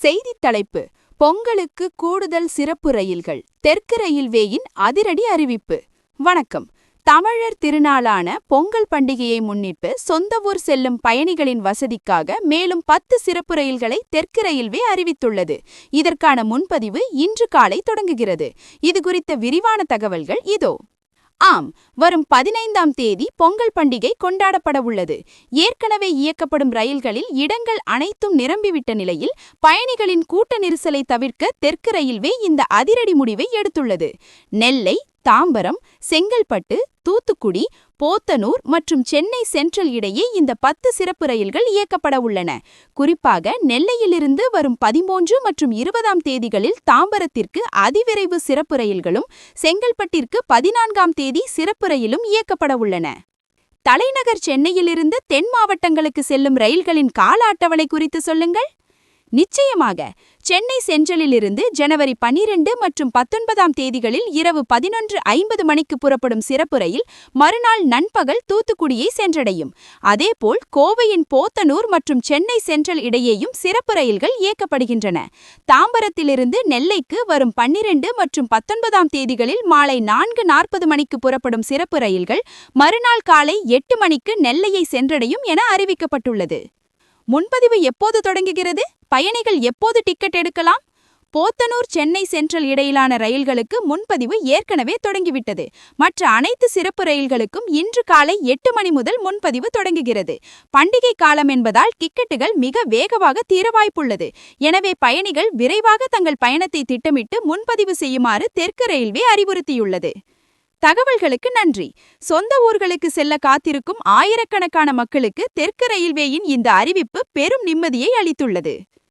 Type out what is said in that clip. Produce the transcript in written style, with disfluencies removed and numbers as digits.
செய்தித் தலைப்பு: பொங்கலுக்கு கூடுதல் சிறப்பு ரயில்கள், தெற்கு ரயில்வேயின் அதிரடி அறிவிப்பு. வணக்கம். தமிழர் திருநாளான பொங்கல் பண்டிகையை முன்னிட்டு சொந்த ஊர் செல்லும் பயணிகளின் வசதிக்காக மேலும் 10 சிறப்பு ரயில்களை தெற்கு ரயில்வே அறிவித்துள்ளது. இதற்கான முன்பதிவு இன்று காலை தொடங்குகிறது. இது குறித்த விரிவான தகவல்கள் இதோ. ஆம், வரும் 15ஆம் தேதி பொங்கல் பண்டிகை கொண்டாடப்பட உள்ளது. ஏற்கனவே இயக்கப்படும் ரயில்களில் இடங்கள் அனைத்தும் நிரம்பிவிட்ட நிலையில் பயணிகளின் கூட்ட நெரிசலை தவிர்க்க தெற்கு ரயில்வே இந்த அதிரடி முடிவை எடுத்துள்ளது. நெல்லை, தாம்பரம், செங்கல்பட்டு, தூத்துக்குடி, போத்தனூர் மற்றும் சென்னை சென்ட்ரல் இடையே இந்த 10 சிறப்பு ரயில்கள் இயக்கப்பட உள்ளன. குறிப்பாக நெல்லையிலிருந்து வரும் 13 மற்றும் 20ஆம் தேதிகளில் தாம்பரத்திற்கு அதிவிரைவு சிறப்பு ரயில்களும், செங்கல்பட்டிற்கு 14ஆம் தேதி சிறப்பு ரயிலும் இயக்கப்பட உள்ளன. தலைநகர் சென்னையிலிருந்து தென் மாவட்டங்களுக்கு செல்லும் ரயில்களின் கால அட்டவணை குறித்து சொல்லுங்கள். நிச்சயமாக. சென்னை சென்ட்ரலிலிருந்து ஜனவரி 12 மற்றும் 19ஆம் தேதிகளில் இரவு 11:50 மணிக்கு புறப்படும் சிறப்பு ரயில் மறுநாள் நண்பகல் தூத்துக்குடியை சென்றடையும். அதேபோல் கோவையின் போத்தனூர் மற்றும் சென்னை சென்ட்ரல் இடையேயும் சிறப்பு ரயில்கள் இயக்கப்படுகின்றன. தாம்பரத்திலிருந்து நெல்லைக்கு வரும் 12 மற்றும் 19ஆம் தேதிகளில் மாலை 4:40 மணிக்கு புறப்படும் சிறப்பு ரயில்கள் மறுநாள் காலை 8 மணிக்கு நெல்லையை சென்றடையும் என அறிவிக்கப்பட்டுள்ளது. முன்பதிவு எப்போது தொடங்குகிறது? பயணிகள் எப்போது டிக்கெட் எடுக்கலாம்? போத்தனூர் சென்னை சென்ட்ரல் இடையிலான ரயில்களுக்கு முன்பதிவு ஏற்கனவே தொடங்கிவிட்டது. மற்ற அனைத்து சிறப்பு ரயில்களுக்கும் இன்று காலை 8 மணி முதல் முன்பதிவு தொடங்குகிறது. பண்டிகை காலம் என்பதால் டிக்கெட்டுகள் மிக வேகமாக தீர வாய்ப்புள்ளது. எனவே பயணிகள் விரைவாக தங்கள் பயணத்தை திட்டமிட்டு முன்பதிவு செய்யுமாறு தெற்கு ரயில்வே அறிவுறுத்தியுள்ளது. தகவல்களுக்கு நன்றி. சொந்த ஊர்களுக்கு செல்ல காத்திருக்கும் ஆயிரக்கணக்கான மக்களுக்கு தெற்கு ரயில்வேயின் இந்த அறிவிப்பு பெரும் நிம்மதியை அளித்துள்ளது.